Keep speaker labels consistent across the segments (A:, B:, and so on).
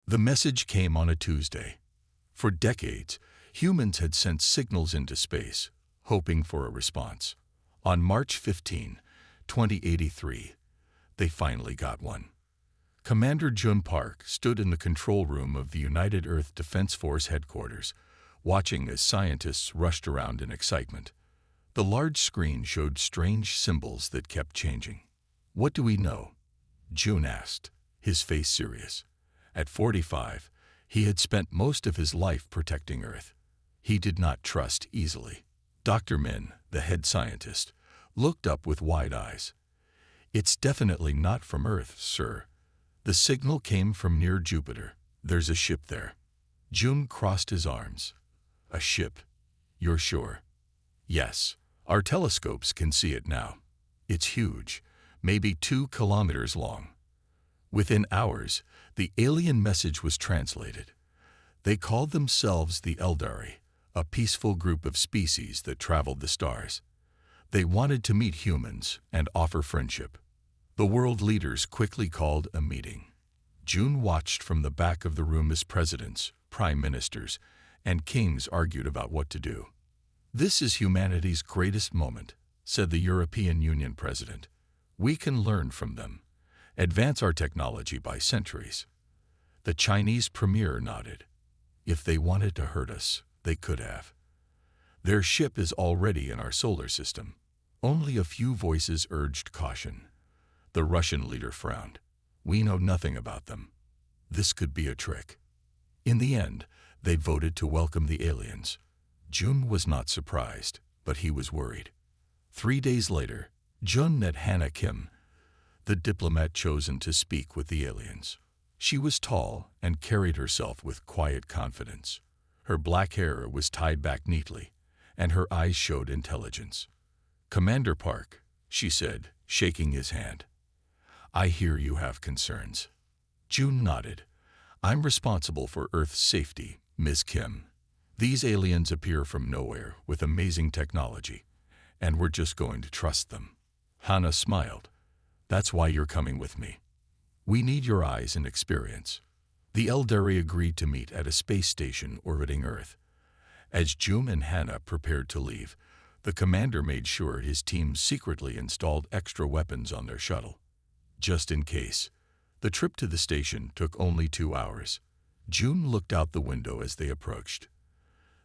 A: The message came on a Tuesday. For decades, humans had sent signals into space, hoping for a response. On March 15, 2083, they finally got one. Commander Jun Park stood in the control room of the United Earth Defense Force headquarters, watching as scientists rushed around in excitement. The large screen showed strange symbols that kept changing. "What do we know?" Jun asked, his face serious. At 45, he had spent most of his life protecting Earth. He did not trust easily. Dr. Min, the head scientist, looked up with wide eyes. "It's definitely not from Earth, sir. The signal came from near Jupiter. There's a ship there." Jun crossed his arms. "A ship? You're sure?" "Yes. Our telescopes can see it now. It's huge, maybe 2 kilometers long." Within hours, the alien message was translated. They called themselves the Eldari, a peaceful group of species that traveled the stars. They wanted to meet humans and offer friendship. The world leaders quickly called a meeting. Jun watched from the back of the room as presidents, prime ministers, and kings argued about what to do. "This is humanity's greatest moment," said the European Union president. "We can learn from them, advance our technology by centuries." The Chinese premier nodded. "If they wanted to hurt us, they could have. Their ship is already in our solar system." Only a few voices urged caution. The Russian leader frowned. "We know nothing about them. This could be a trick." In the end, they voted to welcome the aliens. Jun was not surprised, but he was worried. 3 days later, Jun met Hannah Kim, the diplomat chosen to speak with the aliens. She was tall and carried herself with quiet confidence. Her black hair was tied back neatly, and her eyes showed intelligence. "Commander Park," she said, shaking his hand. "I hear you have concerns." Jun nodded. "I'm responsible for Earth's safety, Ms. Kim. These aliens appear from nowhere with amazing technology, and we're just going to trust them." Hannah smiled. "That's why you're coming with me. We need your eyes and experience." The Eldari agreed to meet at a space station orbiting Earth. As Jun and Hannah prepared to leave, the commander made sure his team secretly installed extra weapons on their shuttle. Just in case. The trip to the station took only 2 hours. Jun looked out the window as they approached.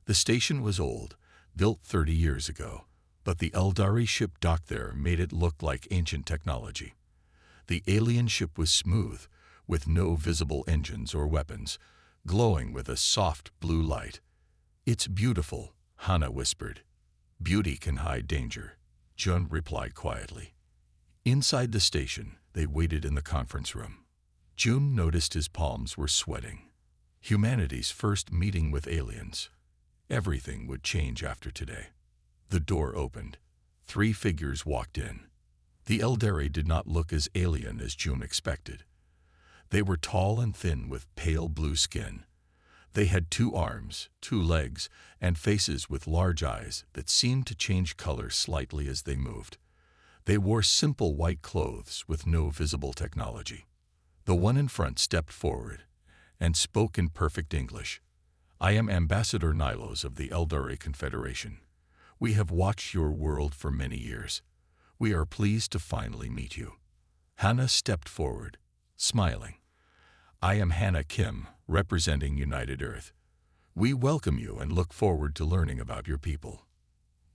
A: The station was old, built 30 years ago, but the Eldari ship docked there made it look like ancient technology. The alien ship was smooth, with no visible engines or weapons, glowing with a soft blue light. "It's beautiful," Hannah whispered. "Beauty can hide danger," Jun replied quietly. Inside the station, they waited in the conference room. Jun noticed his palms were sweating. Humanity's first meeting with aliens. Everything would change after today. The door opened. 3 figures walked in. The Eldari did not look as alien as Jun expected. They were tall and thin with pale blue skin. They had 2 arms, 2 legs, and faces with large eyes that seemed to change color slightly as they moved. They wore simple white clothes with no visible technology. The one in front stepped forward and spoke in perfect English. "I am Ambassador Nilos of the Eldari Confederation. We have watched your world for many years. We are pleased to finally meet you." Hannah stepped forward, smiling. "I am Hannah Kim, representing United Earth. We welcome you and look forward to learning about your people."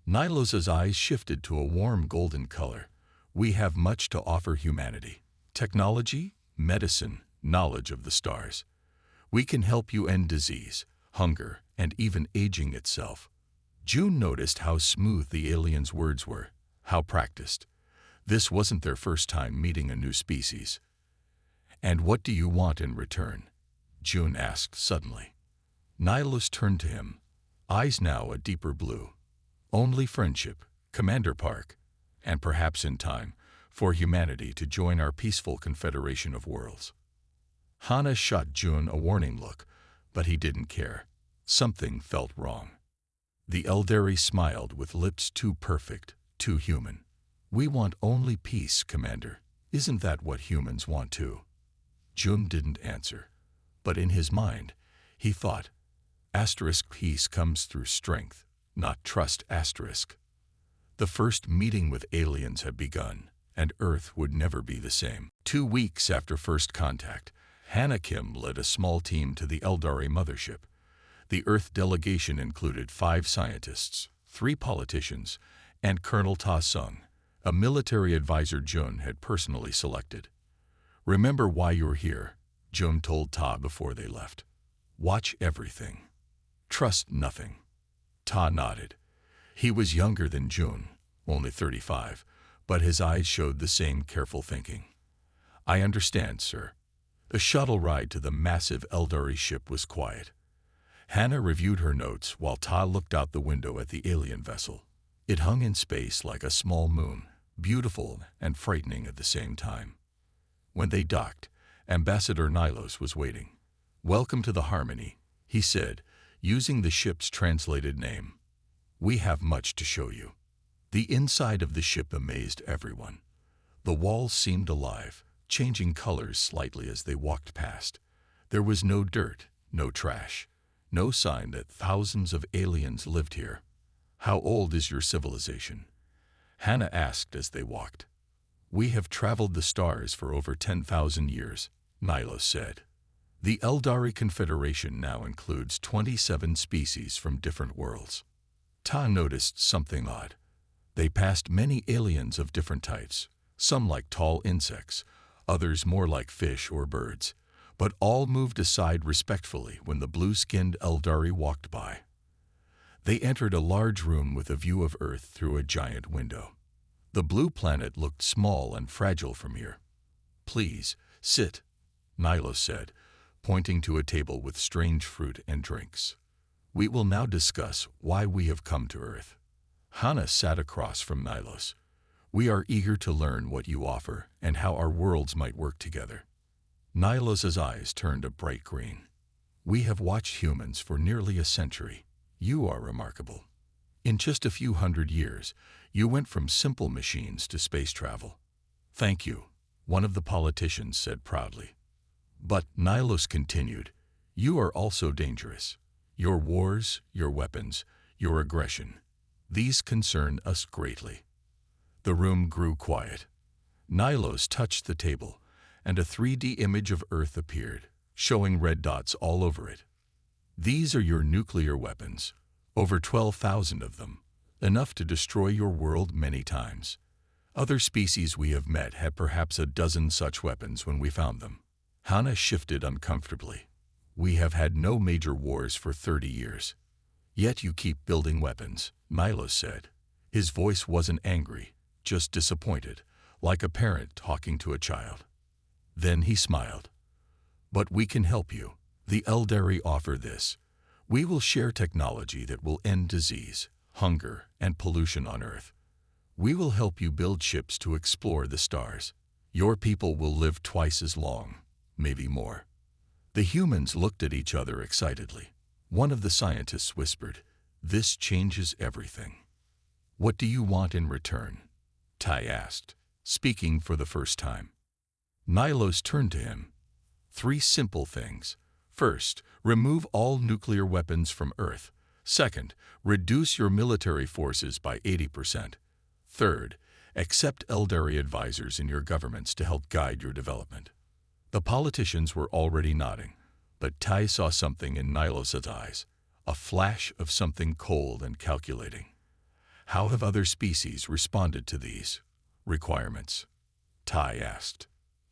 A: Nilos's eyes shifted to a warm golden color. "We have much to offer humanity. Technology, medicine, knowledge of the stars. We can help you end disease, hunger, and even aging itself." Jun noticed how smooth the aliens' words were, how practiced. This wasn't their first time meeting a new species. "And what do you want in return?" Jun asked suddenly. Nilos turned to him, eyes now a deeper blue. "Only friendship, Commander Park, and perhaps in time, for humanity to join our peaceful confederation of worlds." Hannah shot Jun a warning look, but he didn't care. Something felt wrong. The Eldari smiled with lips too perfect, too human. "We want only peace, Commander. Isn't that what humans want too?" Jun didn't answer. But in his mind, he thought, asterisk peace comes through strength, not trust asterisk. The first meeting with aliens had begun, and Earth would never be the same. 2 weeks after first contact, Hannah Kim led a small team to the Eldari mothership. The Earth delegation included 5 scientists, 3 politicians, and Colonel Ta Sung, a military advisor Jun had personally selected. Remember why you're here, Jun told Ta before they left. Watch everything. Trust nothing. Ta nodded. He was younger than Jun, only 35, but his eyes showed the same careful thinking. I understand, sir. The shuttle ride to the massive Eldari ship was quiet. Hannah reviewed her notes while Ta looked out the window at the alien vessel. It hung in space like a small moon, beautiful and frightening at the same time. When they docked, Ambassador Nilos was waiting. Welcome to the Harmony, he said, using the ship's translated name. We have much to show you. The inside of the ship amazed everyone. The walls seemed alive, changing colors slightly as they walked past. There was no dirt, no trash, no sign that thousands of aliens lived here. How old is your civilization? Hannah asked as they walked. We have traveled the stars for over 10,000 years, Nilos said. The Eldari Confederation now includes 27 species from different worlds. Ta noticed something odd. They passed many aliens of different types, some like tall insects, others more like fish or birds, but all moved aside respectfully when the blue-skinned Eldari walked by. They entered a large room with a view of Earth through a giant window. The blue planet looked small and fragile from here. Please, sit, Nilos said, pointing to a table with strange fruit and drinks. We will now discuss why we have come to Earth. Hannah sat across from Nilos. We are eager to learn what you offer and how our worlds might work together. Nilos's eyes turned a bright green. We have watched humans for nearly a century. You are remarkable. In just a few hundred years, you went from simple machines to space travel. Thank you, one of the politicians said proudly. But, Nilos continued, you are also dangerous. Your wars, your weapons, your aggression, these concern us greatly. The room grew quiet. Nilos touched the table, and a 3D image of Earth appeared, showing red dots all over it. These are your nuclear weapons, over 12,000 of them, enough to destroy your world many times. Other species we have met had perhaps a dozen such weapons when we found them. Hannah shifted uncomfortably. We have had no major wars for 30 years. Yet you keep building weapons, Nilos said. His voice wasn't angry, just disappointed, like a parent talking to a child. Then he smiled. But we can help you. The Eldari offer this. We will share technology that will end disease, hunger, and pollution on Earth. We will help you build ships to explore the stars. Your people will live twice as long, maybe more. The humans looked at each other excitedly. One of the scientists whispered, "This changes everything." What do you want in return? Tai asked, speaking for the first time. Nilos turned to him. 3 simple things. First, remove all nuclear weapons from Earth. Second, reduce your military forces by 80%. Third, accept Eldari advisors in your governments to help guide your development. The politicians were already nodding, but Tai saw something in Nilos's eyes, a flash of something cold and calculating. How have other species responded to these requirements? Tai asked.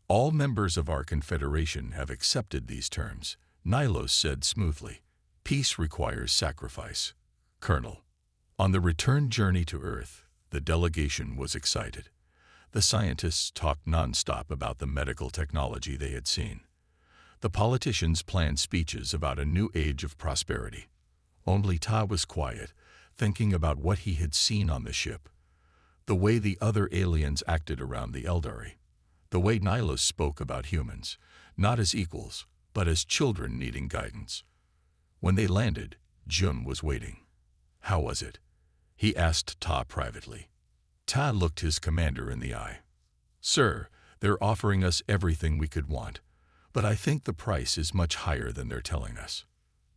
A: All members of our confederation have accepted these terms, Nilos said smoothly. Peace requires sacrifice. Colonel. On the return journey to Earth, the delegation was excited. The scientists talked nonstop about the medical technology they had seen. The politicians planned speeches about a new age of prosperity. Only Ta was quiet, thinking about what he had seen on the ship. The way the other aliens acted around the Eldari. The way Nilos spoke about humans, not as equals, but as children needing guidance. When they landed, Jun was waiting. How was it? He asked Ta privately. Ta looked his commander in the eye. Sir, they're offering us everything we could want, But I think the price is much higher than they're telling us.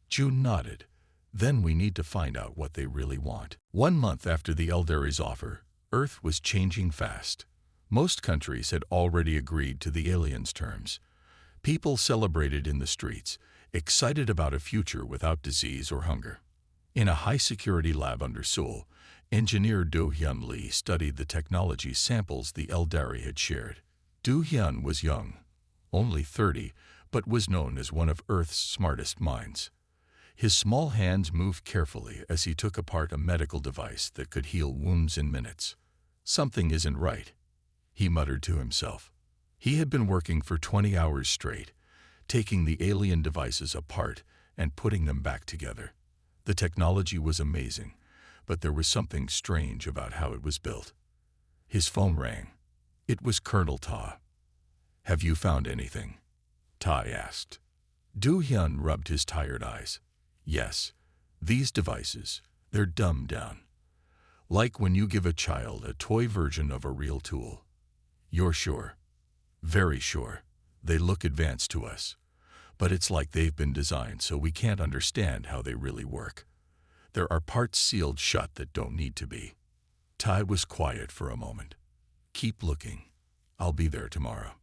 A: June nodded. Then we need to find out what they really want. 1 month after the Eldari's offer, Earth was changing fast. Most countries had already agreed to the aliens' terms. People celebrated in the streets, excited about a future without disease or hunger. In a high-security lab under Seoul, engineer Do-hyun Lee studied the technology samples the Eldari had shared. Do-hyun was young, only 30, but was known as one of Earth's smartest minds. His small hands moved carefully as he took apart a medical device that could heal wounds in minutes. "Something isn't right," he muttered to himself. He had been working for 20 hours straight, taking the alien devices apart and putting them back together. The technology was amazing, but there was something strange about how it was built. His phone rang. It was Colonel Ta. "Have you found anything?" Ta asked. Do-hyun rubbed his tired eyes. "Yes, these devices, they're dumbed down. Like when you give a child a toy version of a real tool. You're sure?" "Very sure. They look advanced to us. But it's like they've been designed so we can't understand how they really work. There are parts sealed shut that don't need to be." Tai was quiet for a moment. "Keep looking. I'll be there tomorrow."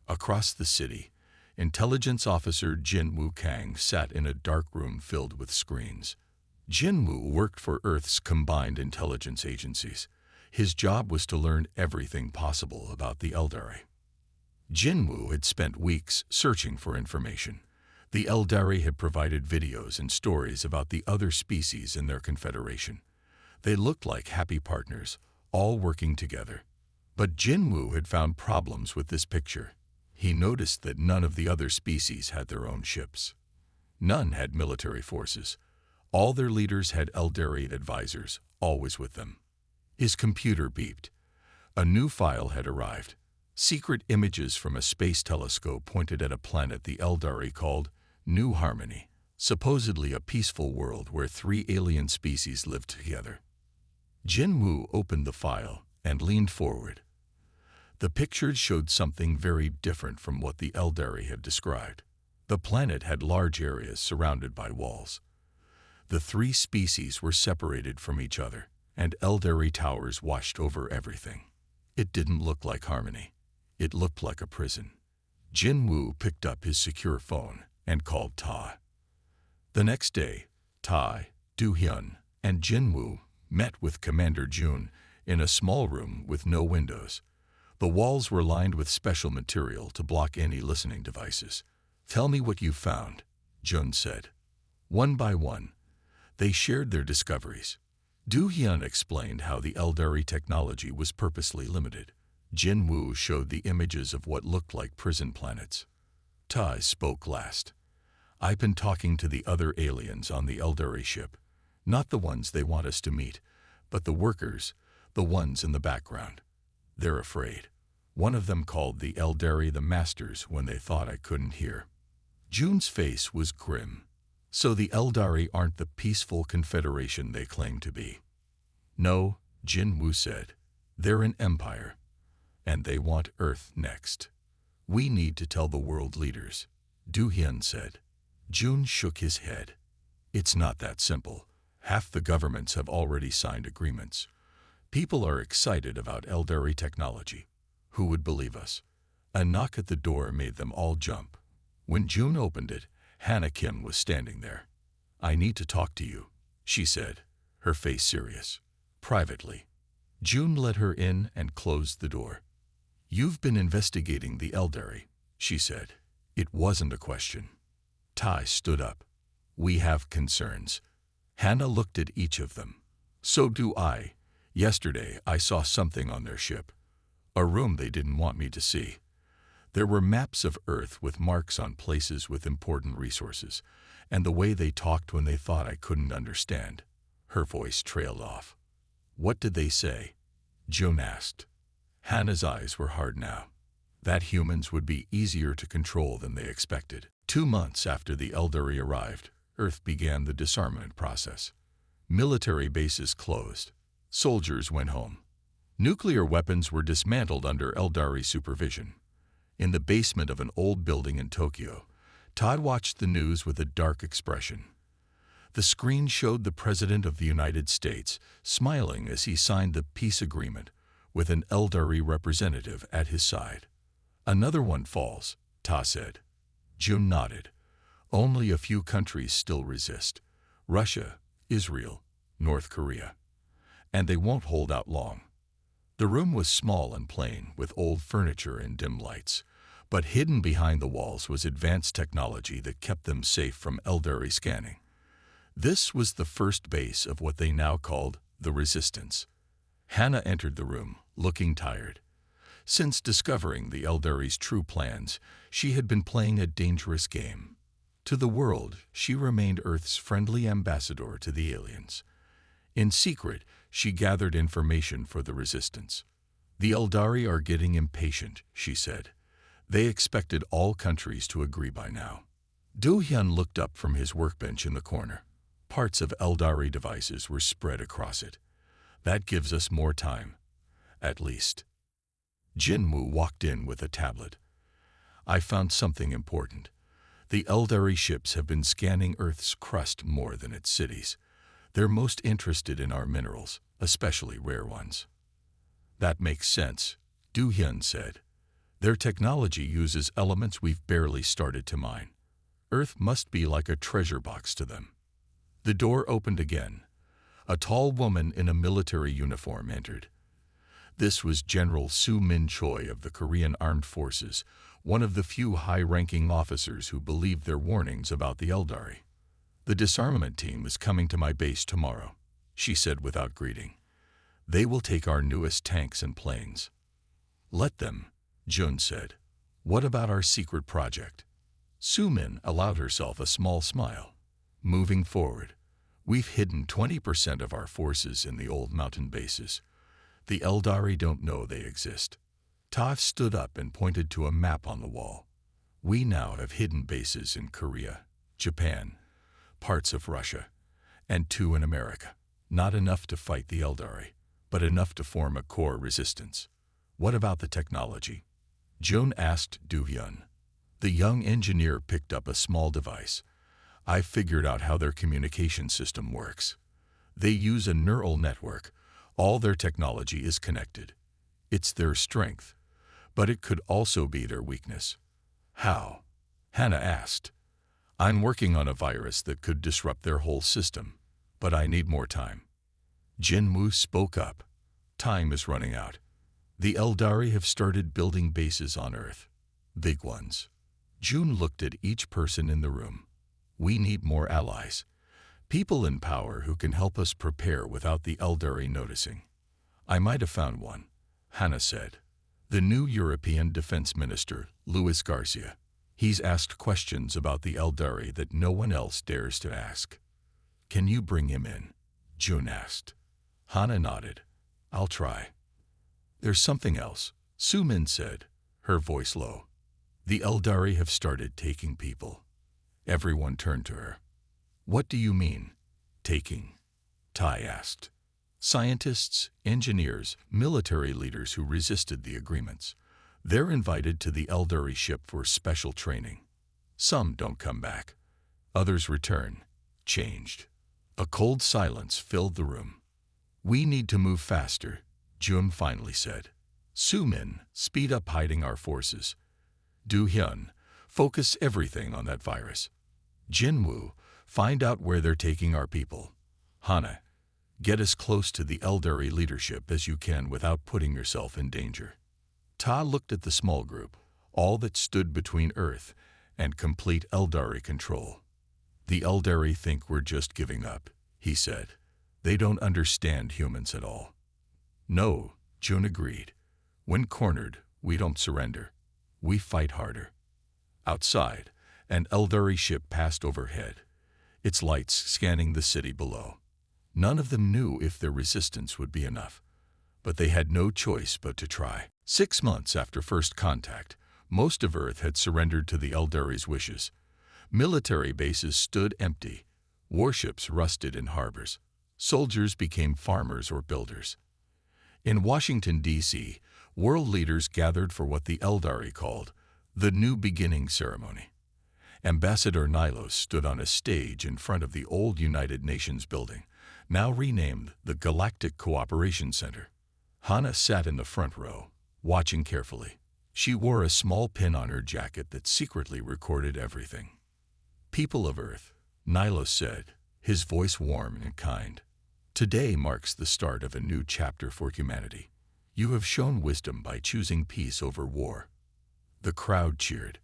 A: Across the city, Intelligence Officer Jin-woo Kang sat in a dark room filled with screens. Jin-woo worked for Earth's combined intelligence agencies. His job was to learn everything possible about the Eldari. Jin-woo had spent weeks searching for information. The Eldari had provided videos and stories about the other species in their confederation. They looked like happy partners, all working together. But Jin-woo had found problems with this picture. He noticed that none of the other species had their own ships. None had military forces. All their leaders had Eldari advisors, always with them. His computer beeped. A new file had arrived. Secret images from a space telescope pointed at a planet the Eldari called New Harmony, supposedly a peaceful world where 3 alien species lived together. Jin-woo opened the file and leaned forward. The pictures showed something very different from what the Eldari had described. The planet had large areas surrounded by walls. The 3 species were separated from each other, and Eldari towers watched over everything. It didn't look like harmony. It looked like a prison. Jin-woo picked up his secure phone and called Ta. The next day, Ta, Do-hyun, and Jin-woo met with Commander Jun in a small room with no windows. The walls were lined with special material to block any listening devices. "Tell me what you found," Jun said. One by one, they shared their discoveries. Do-hyun explained how the Eldari technology was purposely limited. Jin-woo showed the images of what looked like prison planets. Ta spoke last. "I've been talking to the other aliens on the Eldari ship. Not the ones they want us to meet, but the workers, the ones in the background. They're afraid. One of them called the Eldari the Masters when they thought I couldn't hear." Jun's face was grim. "So the Eldari aren't the peaceful confederation they claim to be?" "No," Jin-woo said. "They're an empire, and they want Earth next. We need to tell the world leaders," Do-hyun said. Jun shook his head. "It's not that simple. Half the governments have already signed agreements. People are excited about Eldari technology. Who would believe us?" A knock at the door made them all jump. When Jun opened it, Hannah Kim was standing there. "I need to talk to you," she said, her face serious. "Privately." Jun let her in and closed the door. "You've been investigating the Eldari," she said. It wasn't a question. Tai stood up. "We have concerns." Hannah looked at each of them. "So do I. Yesterday I saw something on their ship. A room they didn't want me to see. There were maps of Earth with marks on places with important resources, and the way they talked when they thought I couldn't understand." Her voice trailed off. "What did they say?" Jun asked. Hannah's eyes were hard now. That humans would be easier to control than they expected. 2 months after the Eldari arrived, Earth began the disarmament process. Military bases closed. Soldiers went home. Nuclear weapons were dismantled under Eldari supervision. In the basement of an old building in Tokyo, Todd watched the news with a dark expression. The screen showed the President of the United States smiling as he signed the peace agreement with an elderly representative at his side. "Another one falls," Ta said. Jun nodded. "Only a few countries still resist. Russia, Israel, North Korea. And they won't hold out long." The room was small and plain, with old furniture and dim lights. But hidden behind the walls was advanced technology that kept them safe from elderly scanning. This was the first base of what they now called the Resistance. Hannah entered the room, looking tired. Since discovering the Eldari's true plans, she had been playing a dangerous game. To the world, she remained Earth's friendly ambassador to the aliens. In secret, she gathered information for the Resistance. "The Eldari are getting impatient," she said. "They expected all countries to agree by now." Do-hyun looked up from his workbench in the corner. Parts of Eldari devices were spread across it. "That gives us more time. At least." Jinwoo walked in with a tablet. "I found something important. The Eldari ships have been scanning Earth's crust more than its cities. They're most interested in our minerals, especially rare ones." "That makes sense," Do-hyun said. "Their technology uses elements we've barely started to mine. Earth must be like a treasure box to them." The door opened again. A tall woman in a military uniform entered. This was General Soo Min Choi of the Korean Armed Forces, one of the few high-ranking officers who believed their warnings about the Eldari. "The disarmament team is coming to my base tomorrow," she said without greeting. "They will take our newest tanks and planes." "Let them," Jun said. "What about our secret project?" Soo Min allowed herself a small smile. "Moving forward, we've hidden 20% of our forces in the old mountain bases. The Eldari don't know they exist." Ta stood up and pointed to a map on the wall. "We now have hidden bases in Korea, Japan, parts of Russia, and 2 in America. Not enough to fight the Eldari, but enough to form a core resistance." "What about the technology?" Jun asked Do-hyun. The young engineer picked up a small device. "I figured out how their communication system works. They use a neural network. All their technology is connected. It's their strength, but it could also be their weakness." "How?" Hannah asked. "I'm working on a virus that could disrupt their whole system, but I need more time." Jinwoo spoke up. "Time is running out. The Eldari have started building bases on Earth. Big ones." Jun looked at each person in the room. "We need more allies. People in power who can help us prepare without the Eldari noticing." "I might have found one," Hannah said. "The new European Defense Minister, Luis Garcia. He's asked questions about the Eldari that no one else dares to ask." "Can you bring him in?" Jun asked. Hannah nodded. "I'll try." "There's something else," Soo Min said, her voice low. "The Eldari have started taking people." Everyone turned to her. "What do you mean, taking?" Tai asked. "Scientists, engineers, military leaders who resisted the agreements. They're invited to the Eldari ship for special training. Some don't come back. Others return, changed." A cold silence filled the room. "We need to move faster," Jun finally said. "Soo Min, speed up hiding our forces. Do-hyun, focus everything on that virus. Jinwoo, find out where they're taking our people. Hannah, get as close to the Eldari leadership as you can without putting yourself in danger." Ta looked at the small group, all that stood between Earth and complete Eldari control. "The Eldari think we're just giving up," he said. "They don't understand humans at all." "No," Jun agreed. "When cornered, we don't surrender. We fight harder." Outside, an Eldari ship passed overhead, its lights scanning the city below. None of them knew if their resistance would be enough, but they had no choice but to try. 6 months after first contact, most of Earth had surrendered to the Eldari's wishes. Military bases stood empty, warships rusted in harbors. Soldiers became farmers or builders. In Washington, D.C., world leaders gathered for what the Eldari called The New Beginning Ceremony. Ambassador Nilos stood on a stage in front of the old United Nations building, now renamed the Galactic Cooperation Center. Hannah sat in the front row, watching carefully. She wore a small pin on her jacket that secretly recorded everything. "People of Earth," Nilos said, his voice warm and kind. "Today marks the start of a new chapter for humanity. You have shown wisdom by choosing peace over war." The crowd cheered.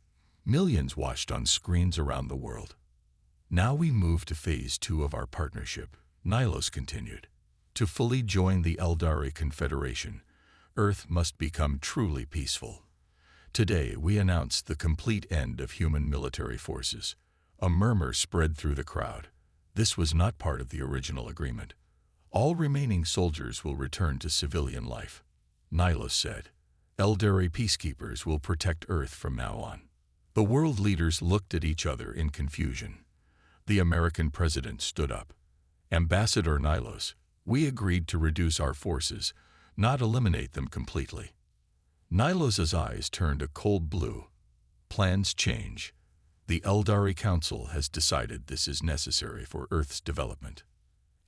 A: Millions watched on screens around the world. "Now we move to phase 2 of our partnership," Nilos continued. "To fully join the Eldari Confederation, Earth must become truly peaceful. Today we announce the complete end of human military forces." A murmur spread through the crowd. This was not part of the original agreement. "All remaining soldiers will return to civilian life," Nilos said. "Eldari peacekeepers will protect Earth from now on." The world leaders looked at each other in confusion. The American president stood up. "Ambassador Nilos, we agreed to reduce our forces, not eliminate them completely." Nilos's eyes turned a cold blue. "Plans change. The Eldari Council has decided this is necessary for Earth's development."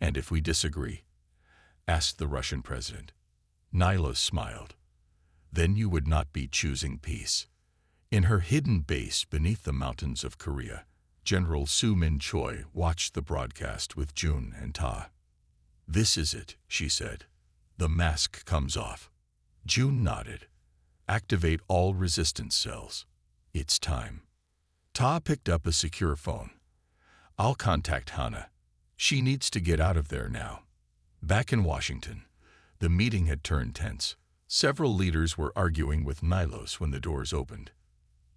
A: "And if we disagree?" asked the Russian president. Nilos smiled. "Then you would not be choosing peace." In her hidden base beneath the mountains of Korea, General Soo Min Choi watched the broadcast with Jun and Ta. "This is it," she said. "The mask comes off." Jun nodded. "Activate all resistance cells. It's time." Ta picked up a secure phone. "I'll contact Hannah. She needs to get out of there now." Back in Washington, the meeting had turned tense. Several leaders were arguing with Nilos when the doors opened.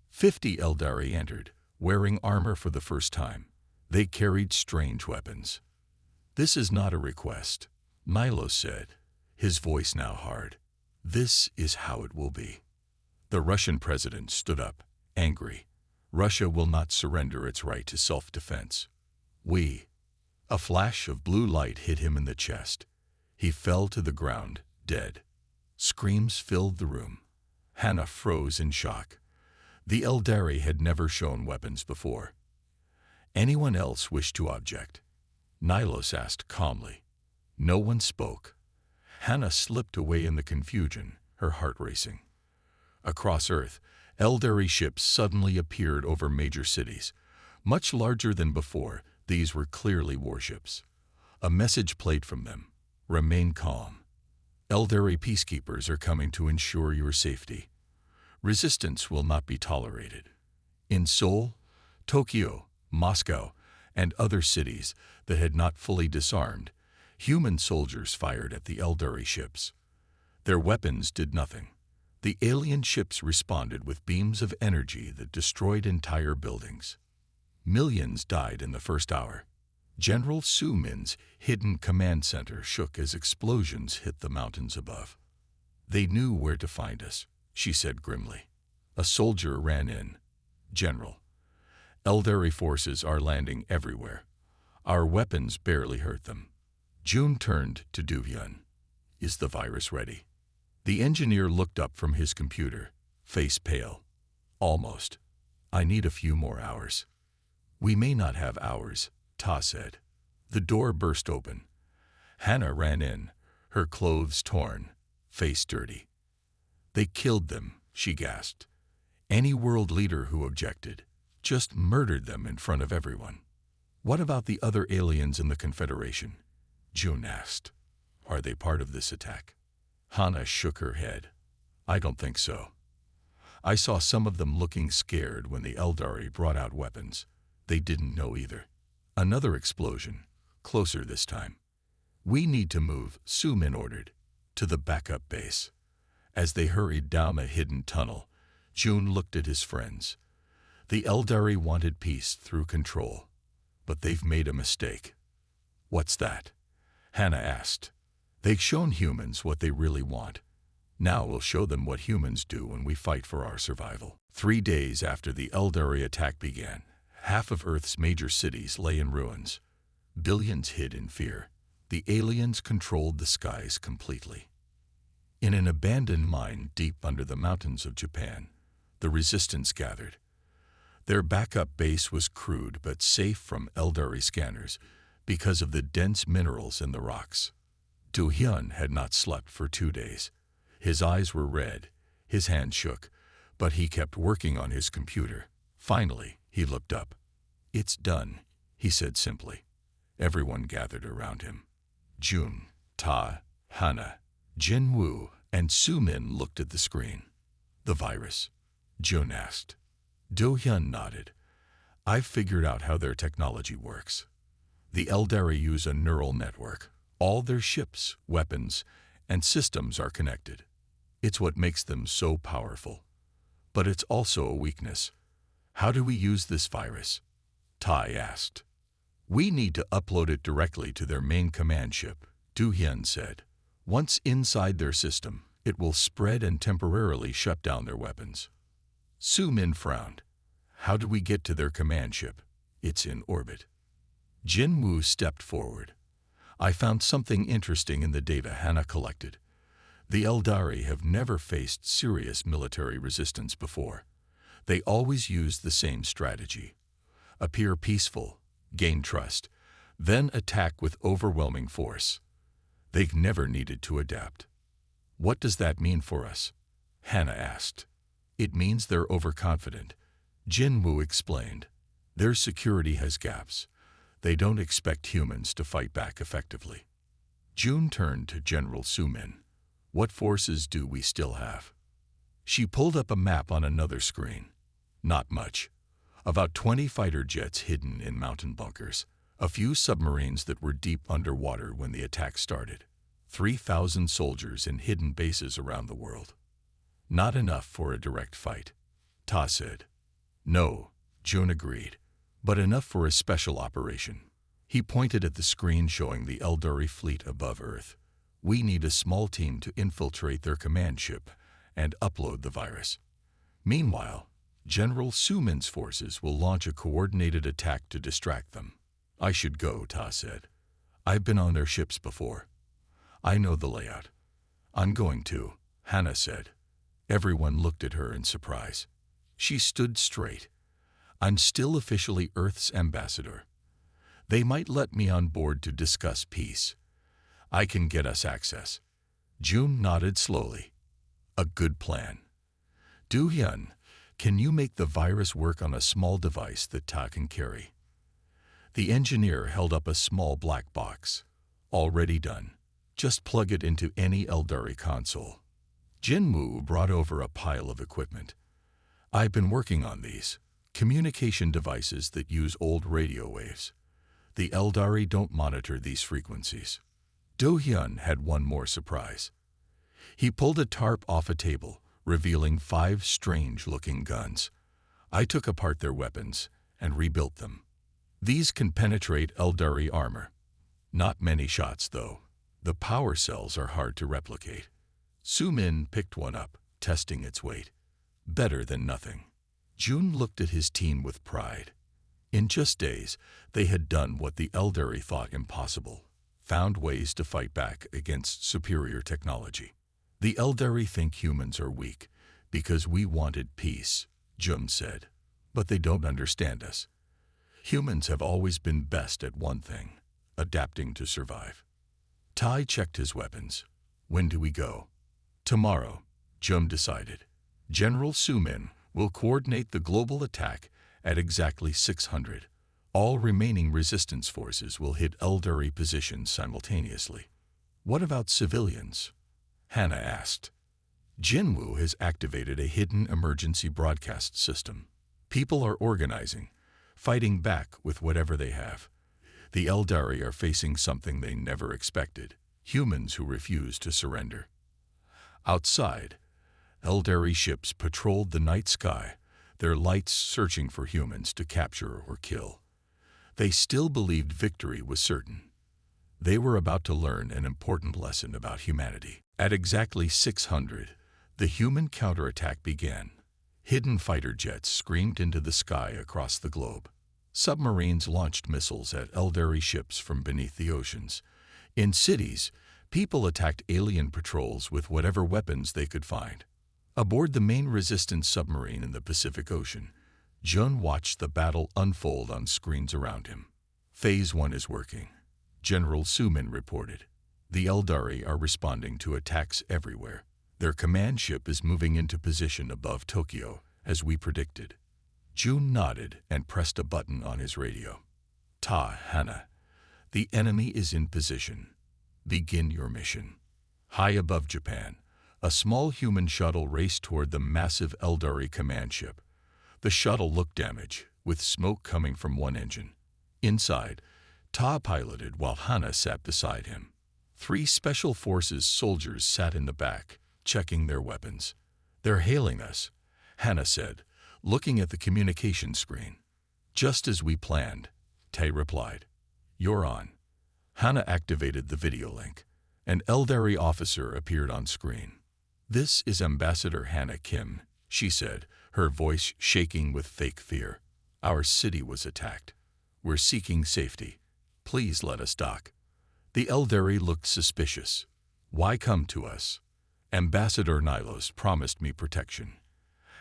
A: 50 Eldari entered, wearing armor for the first time. They carried strange weapons. "This is not a request," Nilos said, his voice now hard. "This is how it will be." The Russian president stood up, angry. "Russia will not surrender its right to self-defense. We..." A flash of blue light hit him in the chest. He fell to the ground, dead. Screams filled the room. Hannah froze in shock. The Eldari had never shown weapons before. Anyone else wished to object? Nilos asked calmly. No one spoke. Hannah slipped away in the confusion, her heart racing. Across Earth, Eldari ships suddenly appeared over major cities. Much larger than before, these were clearly warships. A message played from them: "Remain calm. Eldari peacekeepers are coming to ensure your safety. Resistance will not be tolerated." In Seoul, Tokyo, Moscow, and other cities that had not fully disarmed, human soldiers fired at the Eldari ships. Their weapons did nothing. The alien ships responded with beams of energy that destroyed entire buildings. Millions died in the first hour. General Soo Min's hidden command center shook as explosions hit the mountains above. "They knew where to find us," she said grimly. A soldier ran in. "General, Eldari forces are landing everywhere. Our weapons barely hurt them." June turned to Duvhyun. "Is the virus ready?" The engineer looked up from his computer, face pale. "Almost. I need a few more hours." "We may not have hours," Ta said. The door burst open. Hannah ran in, her clothes torn, face dirty. "They killed them," she gasped. "Any world leader who objected just murdered them in front of everyone." "What about the other aliens in the Confederation?" June asked. "Are they part of this attack?" Hannah shook her head. "I don't think so. I saw some of them looking scared when the Eldari brought out weapons. They didn't know either." Another explosion, closer this time. "We need to move," Soo Min ordered, "to the backup base." As they hurried down a hidden tunnel, June looked at his friends. The Eldari wanted peace through control, but they've made a mistake. "What's that?" Hannah asked. "They've shown humans what they really want. Now we'll show them what humans do when we fight for our survival." 3 days after the Eldari attack began, half of Earth's major cities lay in ruins. Billions hid in fear. The aliens controlled the skies completely. In an abandoned mine deep under the mountains of Japan, The resistance gathered. Their backup base was crude but safe from Eldari scanners because of the dense minerals in the rocks. Do Hyun had not slept for 2 days. His eyes were red, his hands shook, but he kept working on his computer. Finally, he looked up. "It's done," he said simply. Everyone gathered around him. Jun, Ta, Hana, Jinwoo, and Sumin looked at the screen. "The virus?" Jun asked. Do Hyun nodded. "I've figured out how their technology works. The Eldari use a neural network. All their ships, weapons, and systems are connected. It's what makes them so powerful. But it's also a weakness. How do we use this virus?" Tai asked. "We need to upload it directly to their main command ship," Do Hyun said. "Once inside their system, it will spread and temporarily shut down their weapons." Su Min frowned. "How do we get to their command ship? It's in orbit." Jin Woo stepped forward. "I found something interesting in the data Hana collected. The Eldari have never faced serious military resistance before. They always use the same strategy. Appear peaceful, gain trust, then attack with overwhelming force. They've never needed to adapt." "What does that mean for us?" Hana asked. "It means they're overconfident," Jin Woo explained. "Their security has gaps. They don't expect humans to fight back effectively." June turned to General Sumin. "What forces do we still have?" She pulled up a map on another screen. "Not much. About 20 fighter jets hidden in mountain bunkers, a few submarines that were deep underwater when the attack started, 3,000 soldiers in hidden bases around the world. Not enough for a direct fight," Ta said. "No," June agreed, "but enough for a special operation." He pointed at the screen showing the Eldari fleet above Earth. "We need a small team to infiltrate their command ship and upload the virus. Meanwhile, General Sumin's forces will launch a coordinated attack to distract them." "I should go," Ta said. "I've been on their ships before. I know the layout." "I'm going too," Hana said. Everyone looked at her in surprise. She stood straight. "I'm still officially Earth's ambassador. They might let me on board to discuss peace. I can get us access." June nodded slowly. "A good plan. Do Hyun, can you make the virus work on a small device that Ta can carry?" The engineer held up a small black box. "Already done. Just plug it into any Eldari console." Jin Woo brought over a pile of equipment. "I've been working on these communication devices that use old radio waves. The Eldari don't monitor these frequencies." Do Hyun had one more surprise. He pulled a tarp off a table, revealing 5 strange-looking guns. "I took apart their weapons and rebuilt them. These can penetrate Eldari armor. Not many shots, though. The power cells are hard to replicate." Sumin picked one up, testing its weight. "Better than nothing." June looked at his team with pride. In just days, they had done what the Eldari thought impossible, found ways to fight back against superior technology. "The Eldari think humans are weak because we wanted peace," Jun said. "But they don't understand us. Humans have always been best at one thing, adapting to survive." Tai checked his weapons. "When do we go?" "Tomorrow," Jun decided. "General Sumin will coordinate the global attack at exactly 600. All remaining resistance forces will hit Eldari positions simultaneously." "What about civilians?" Hana asked. Jinwoo has activated a hidden emergency broadcast system. People are organizing, fighting back with whatever they have. The Eldari are facing something they never expected, humans who refuse to surrender. Outside, Eldari ships patrolled the night sky, their lights searching for humans to capture or kill. They still believed victory was certain. They were about to learn an important lesson about humanity. At exactly 600, the human counterattack began. Hidden fighter jets screamed into the sky across the globe. Submarines launched missiles at Eldari ships from beneath the oceans. In cities, people attacked alien patrols with whatever weapons they could find. Aboard the main resistance submarine in the Pacific Ocean, Jun watched the battle unfold on screens around him. Phase 1 is working, General Sumin reported. The Eldari are responding to attacks everywhere. Their command ship is moving into position above Tokyo, as we predicted. Jun nodded and pressed a button on his radio. Hana, the enemy is in position. Begin your mission. High above Japan, a small human shuttle raced toward the massive Eldari command ship. The shuttle looked damaged, with smoke coming from one engine. Inside, Ta piloted while Hana sat beside him. 3 Special Forces soldiers sat in the back, checking their weapons. They're hailing us, Hana said, looking at the communication screen. Just as we planned, Tai replied. You're on. Hana activated the video link. An Eldari officer appeared on screen. This is Ambassador Hana Kim, she said, her voice shaking with fake fear. Our city was attacked. We're seeking safety. Please let us dock. The Eldari looked suspicious. Why come to us? Ambassador Nilos promised me protection.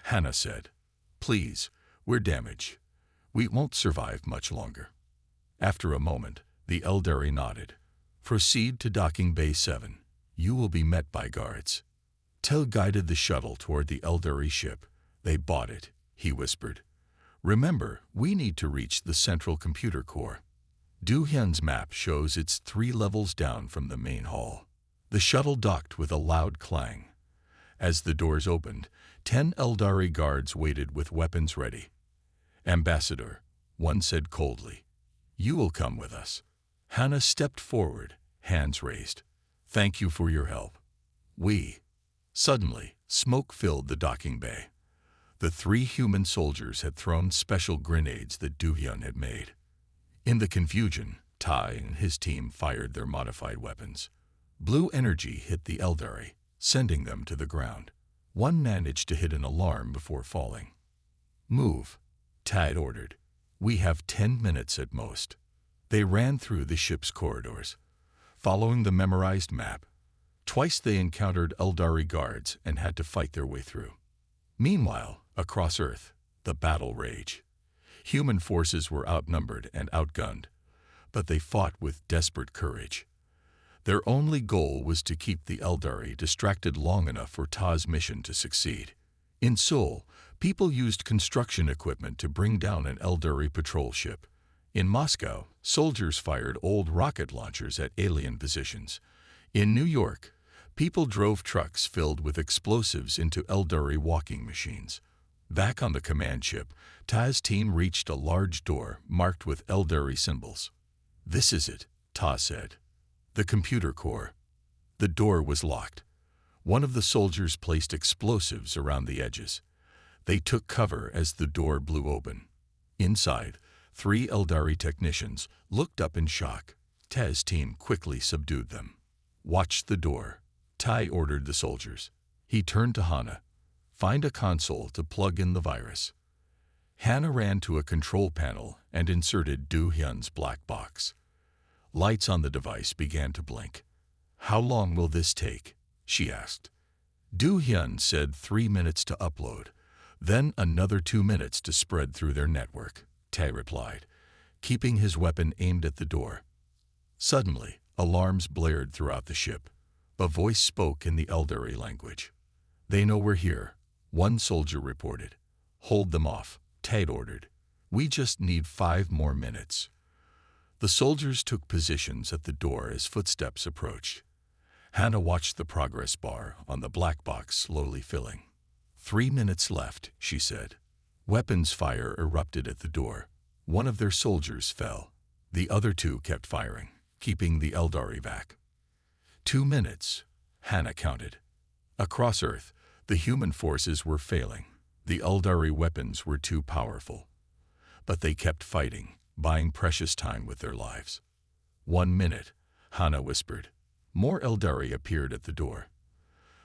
A: Hana said, please, we're damaged. We won't survive much longer. After a moment, the Eldari nodded. Proceed to docking bay 7. You will be met by guards. Tel guided the shuttle toward the Eldari ship. They bought it, he whispered. Remember, we need to reach the central computer core. Du Hyun's map shows it's 3 levels down from the main hall. The shuttle docked with a loud clang. As the doors opened, 10 Eldari guards waited with weapons ready. Ambassador, one said coldly, you will come with us. Hana stepped forward, hands raised. Thank you for your help. Suddenly, smoke filled the docking bay. The 3 human soldiers had thrown special grenades that Du Hyun had made. In the confusion, Tai and his team fired their modified weapons. Blue energy hit the Eldari, sending them to the ground. One managed to hit an alarm before falling. Move, Tai ordered. We have 10 minutes at most. They ran through the ship's corridors, following the memorized map. Twice they encountered Eldari guards and had to fight their way through. Meanwhile, across Earth, the battle raged. Human forces were outnumbered and outgunned, but they fought with desperate courage. Their only goal was to keep the Eldari distracted long enough for Ta's mission to succeed. In Seoul, people used construction equipment to bring down an Eldari patrol ship. In Moscow, soldiers fired old rocket launchers at alien positions. In New York, people drove trucks filled with explosives into Eldari walking machines. Back on the command ship, Ta's team reached a large door marked with Eldari symbols. This is it, Ta said. The computer core. The door was locked. One of the soldiers placed explosives around the edges. They took cover as the door blew open. Inside, 3 Eldari technicians looked up in shock. Ta's team quickly subdued them. Watch the door, Tai ordered the soldiers. He turned to Hana. Find a console to plug in the virus. Hana ran to a control panel and inserted Du Hyun's black box. Lights on the device began to blink. How long will this take? She asked. Du Hyun said 3 minutes to upload, then another 2 minutes to spread through their network, Tai replied, keeping his weapon aimed at the door. Suddenly, alarms blared throughout the ship. A voice spoke in the Eldari language. They know we're here, one soldier reported. Hold them off, Tai ordered. We just need 5 more minutes. The soldiers took positions at the door as footsteps approached. Hana watched the progress bar on the black box slowly filling. 3 minutes left, she said. Weapons fire erupted at the door. One of their soldiers fell. The other 2 kept firing, keeping the Eldari back. 2 minutes, Hana counted. Across Earth, the human forces were failing. The Eldari weapons were too powerful. But they kept fighting, buying precious time with their lives. 1 minute, Hana whispered. More Eldari appeared at the door.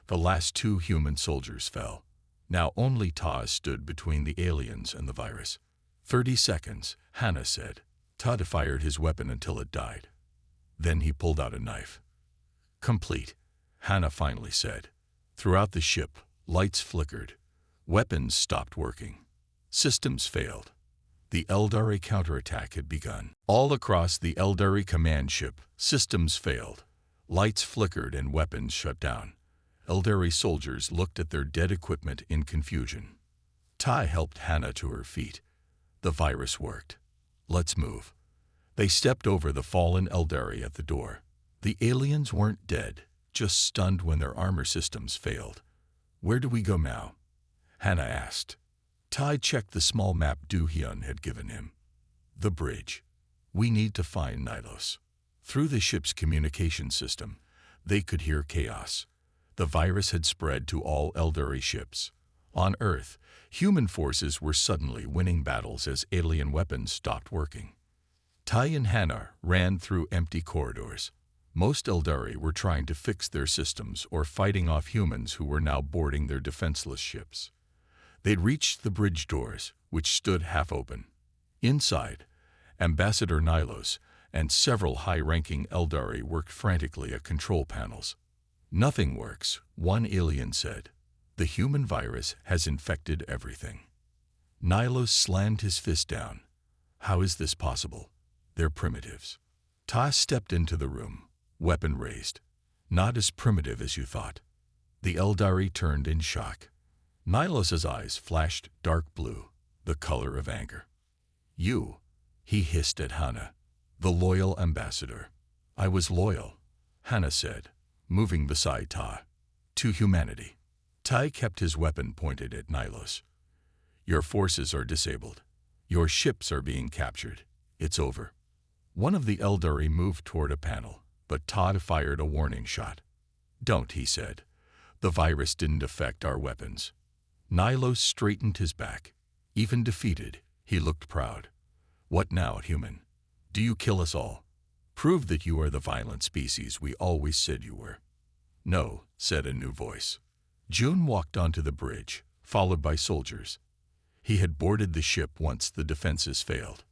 A: The last 2 human soldiers fell. Now only Ta stood between the aliens and the virus. 30 seconds, Hana said. Ta fired his weapon until it died. Then he pulled out a knife. Complete, Hana finally said. Throughout the ship, Lights flickered. Weapons stopped working. Systems failed. The Eldari counterattack had begun. All across the Eldari command ship, systems failed. Lights flickered and weapons shut down. Eldari soldiers looked at their dead equipment in confusion. Ty helped Hannah to her feet. The virus worked. Let's move. They stepped over the fallen Eldari at the door. The aliens weren't dead, just stunned when their armor systems failed. Where do we go now? Hannah asked. Ty checked the small map Do-hyun had given him. The bridge. We need to find Nylos. Through the ship's communication system, they could hear chaos. The virus had spread to all Eldari ships. On Earth, human forces were suddenly winning battles as alien weapons stopped working. Ty and Hannah ran through empty corridors. Most Eldari were trying to fix their systems or fighting off humans who were now boarding their defenseless ships. They'd reached the bridge doors, which stood half open. Inside, Ambassador Nylos and several high-ranking Eldari worked frantically at control panels. Nothing works, one alien said. The human virus has infected everything. Nylos slammed his fist down. How is this possible? They're primitives. Ta stepped into the room, weapon raised. Not as primitive as you thought. The Eldari turned in shock. Nylos's eyes flashed dark blue, the color of anger. You, he hissed at Hannah, the loyal ambassador. I was loyal, Hannah said, moving beside Ta. To humanity. Tai kept his weapon pointed at Nylos. Your forces are disabled. Your ships are being captured. It's over. One of the Eldari moved toward a panel, but Todd fired a warning shot. Don't, he said. The virus didn't affect our weapons. Nylos straightened his back. Even defeated, he looked proud. What now, human? Do you kill us all? Prove that you are the violent species we always said you were. No, said a new voice. June walked onto the bridge, followed by soldiers. He had boarded the ship once the defenses failed.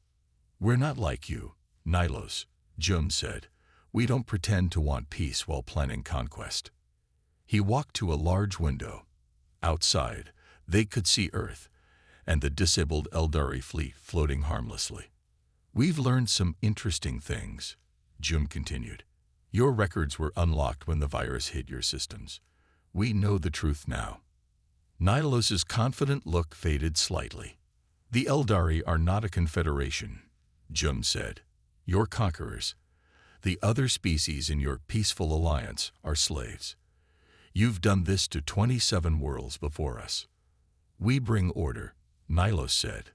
A: We're not like you, Nylos, June said. We don't pretend to want peace while planning conquest. He walked to a large window. Outside, they could see Earth and the disabled Eldari fleet floating harmlessly. We've learned some interesting things, June continued. Your records were unlocked when the virus hit your systems. We know the truth now. Nylos's confident look faded slightly. The Eldari are not a confederation, Jum said. You're conquerors. The other species in your peaceful alliance are slaves. You've done this to 27 worlds before us. We bring order, Nylos said.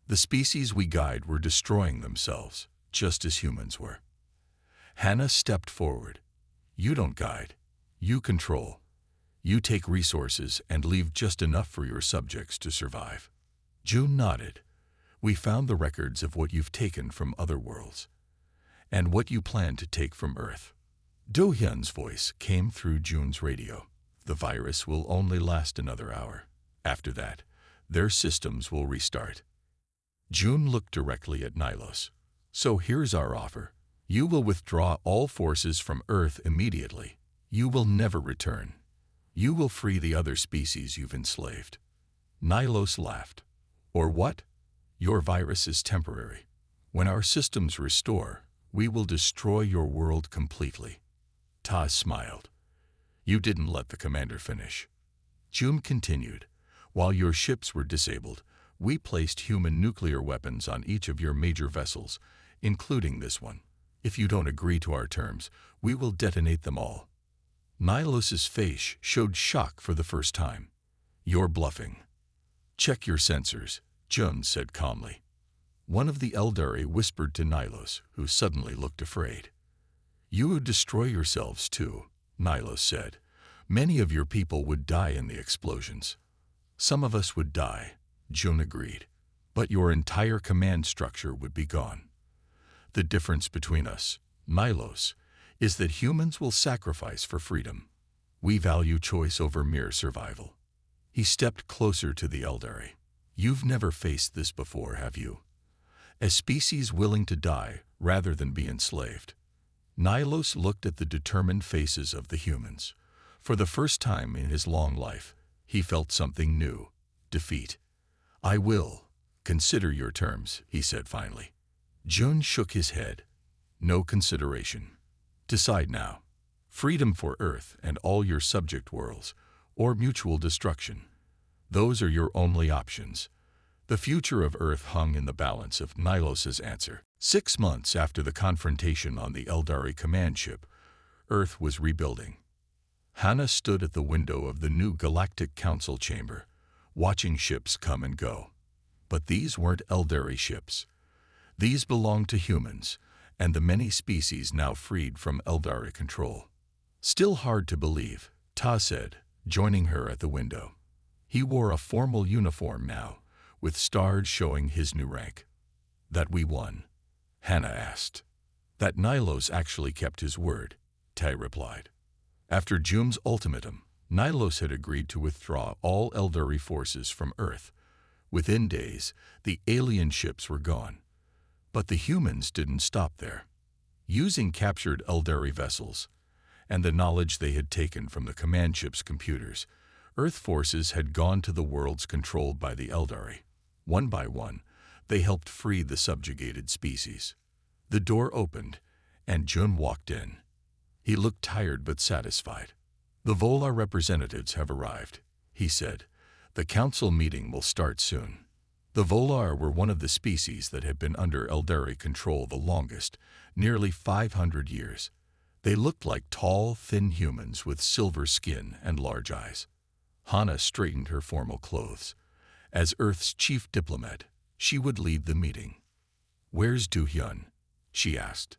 A: The species we guide were destroying themselves, just as humans were. Hannah stepped forward. You don't guide. You control. You take resources and leave just enough for your subjects to survive. June nodded. We found the records of what you've taken from other worlds, and what you plan to take from Earth. Do-hyun's voice came through June's radio. The virus will only last another hour. After that, their systems will restart. June looked directly at Nylos. So here's our offer. You will withdraw all forces from Earth immediately. You will never return. You will free the other species you've enslaved. Nylos laughed. Or what? Your virus is temporary. When our systems restore, we will destroy your world completely. Taz smiled. You didn't let the commander finish. June continued. While your ships were disabled, we placed human nuclear weapons on each of your major vessels, including this one. If you don't agree to our terms, we will detonate them all. Nylos's face showed shock for the first time. You're bluffing. Check your sensors, Jun said calmly. One of the Eldari whispered to Nylos, who suddenly looked afraid. You would destroy yourselves too, Nylos said. Many of your people would die in the explosions. Some of us would die, Jun agreed, but your entire command structure would be gone. The difference between us, Nylos, is that humans will sacrifice for freedom. We value choice over mere survival. He stepped closer to the Eldari. You've never faced this before, have you? A species willing to die rather than be enslaved. Nylos looked at the determined faces of the humans. For the first time in his long life, He felt something new. Defeat. "I will consider your terms," he said finally. Jun shook his head. "No consideration. Decide now. Freedom for Earth and all your subject worlds, or mutual destruction. Those are your only options." The future of Earth hung in the balance of Nilos's answer. 6 months after the confrontation on the Eldari command ship, Earth was rebuilding. Hannah stood at the window of the new Galactic Council chamber, watching ships come and go. But these weren't Eldari ships. These belonged to humans, and the many species now freed from Eldari control. "Still hard to believe," Ta said, joining her at the window. He wore a formal uniform now, with stars showing his new rank. "That we won?" Hannah asked. "That Nilos actually kept his word," Tai replied. After Jun's ultimatum, Nilos had agreed to withdraw all Eldari forces from Earth. Within days, the alien ships were gone. But the humans didn't stop there. Using captured Eldari vessels, and the knowledge they had taken from the command ship's computers, Earth forces had gone to the worlds controlled by the Eldari. One by one, they helped free the subjugated species. The door opened, and Jun walked in. He looked tired but satisfied. "The Volar representatives have arrived," he said. "The council meeting will start soon." The Volar were one of the species that had been under Eldari control the longest, nearly 500 years. They looked like tall, thin humans with silver skin and large eyes. Hannah straightened her formal clothes. As Earth's chief diplomat, she would lead the meeting. "Where's Do-hyun?" she asked.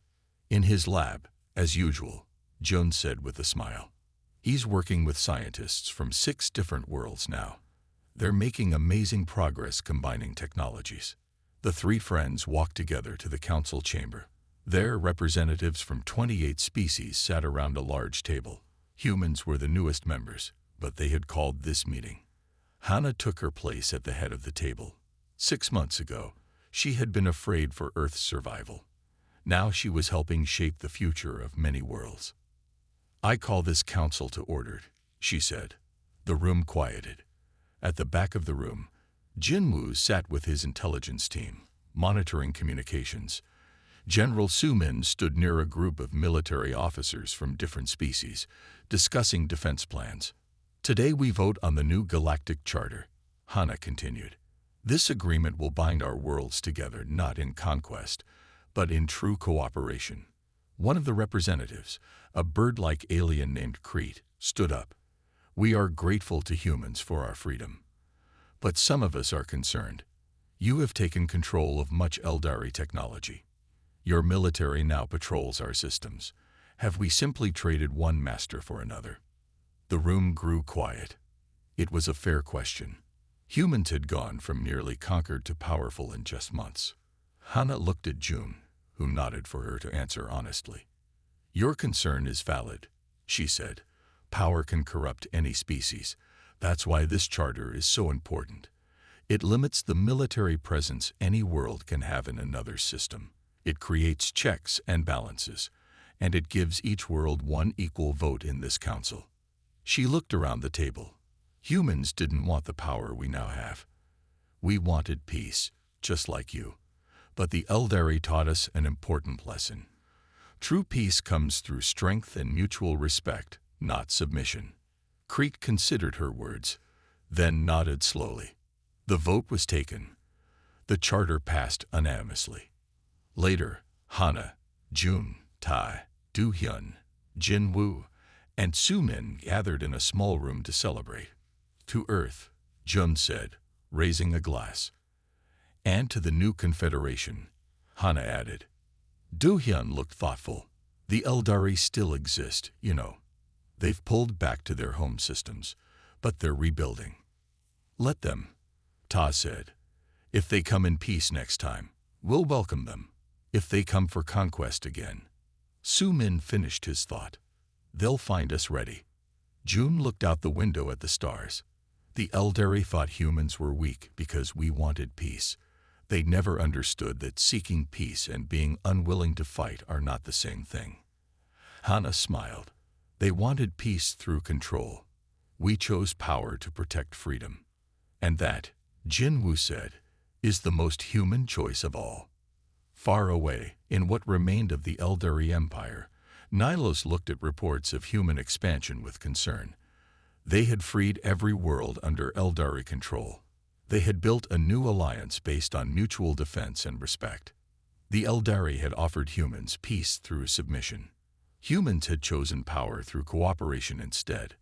A: "In his lab, as usual," Jun said with a smile. "He's working with scientists from 6 different worlds now. They're making amazing progress combining technologies." The 3 friends walked together to the council chamber. There, representatives from 28 species sat around a large table. Humans were the newest members, but they had called this meeting. Hannah took her place at the head of the table. 6 months ago, she had been afraid for Earth's survival. Now she was helping shape the future of many worlds. "I call this council to order," she said. The room quieted. At the back of the room, Jinwoo sat with his intelligence team, monitoring communications. General Sumin stood near a group of military officers from different species, discussing defense plans. "Today we vote on the new Galactic Charter," Hannah continued. "This agreement will bind our worlds together not in conquest, but in true cooperation." One of the representatives, a bird-like alien named Crete, stood up. "We are grateful to humans for our freedom. But some of us are concerned. You have taken control of much Eldari technology. Your military now patrols our systems. Have we simply traded one master for another?" The room grew quiet. It was a fair question. Humans had gone from nearly conquered to powerful in just months. Hannah looked at Jun, who nodded for her to answer honestly. "Your concern is valid," she said. "Power can corrupt any species. That's why this charter is so important. It limits the military presence any world can have in another system. It creates checks and balances, and it gives each world one equal vote in this council." She looked around the table. "Humans didn't want the power we now have. We wanted peace, just like you. But the Eldari taught us an important lesson. True peace comes through strength and mutual respect, not submission." Crete considered her words, then nodded slowly. The vote was taken. The charter passed unanimously. Later, Hannah, Jun, Tai, Do-hyun, Jinwoo, and Sumin gathered in a small room to celebrate. "To Earth," Jun said, raising a glass. "And to the new confederation," Hannah added. Do-hyun looked thoughtful. "The Eldari still exist, you know. They've pulled back to their home systems, but they're rebuilding." "Let them," Ta said. "If they come in peace next time, we'll welcome them. If they come for conquest again." Sumin finished his thought. "They'll find us ready." Jun looked out the window at the stars. "The Eldari thought humans were weak because we wanted peace. They never understood that seeking peace and being unwilling to fight are not the same thing." Hannah smiled. "They wanted peace through control. We chose power to protect freedom. And that, Jin Wu said, is the most human choice of all. Far away, in what remained of the Eldari Empire, Nilos looked at reports of human expansion with concern. They had freed every world under Eldari control. They had built a new alliance based on mutual defense and respect. The Eldari had offered humans peace through submission. Humans had chosen power through cooperation instead.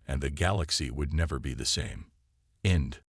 A: And the galaxy would never be the same. End.